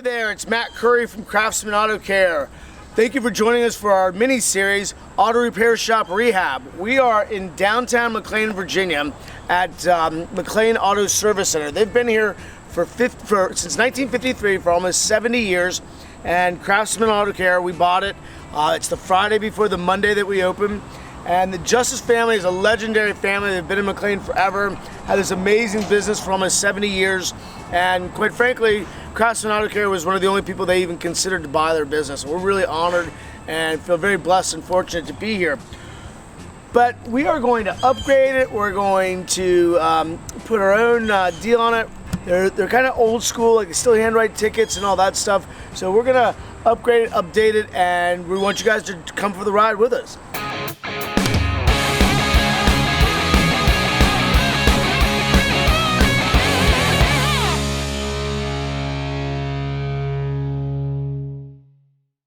there, it's Matt Curry from Craftsman Auto Care. Thank you for joining us for our mini-series, Auto Repair Shop Rehab. We are in downtown McLean, Virginia at McLean Auto Service Center. They've been here since 1953, for almost 70 years. And Craftsman Auto Care, we bought it. It's the Friday before the Monday that we open. And the Justice family is a legendary family. They've been in McLean forever, had this amazing business for almost 70 years. And quite frankly, Craftsman Auto Care was one of the only people they even considered to buy their business. We're really honored and feel very blessed and fortunate to be here. But we are going to upgrade it. We're going to put our own deal on it. They're kind of old school, like they still handwrite tickets and all that stuff. So we're gonna upgrade it, update it, and we want you guys to come for the ride with us.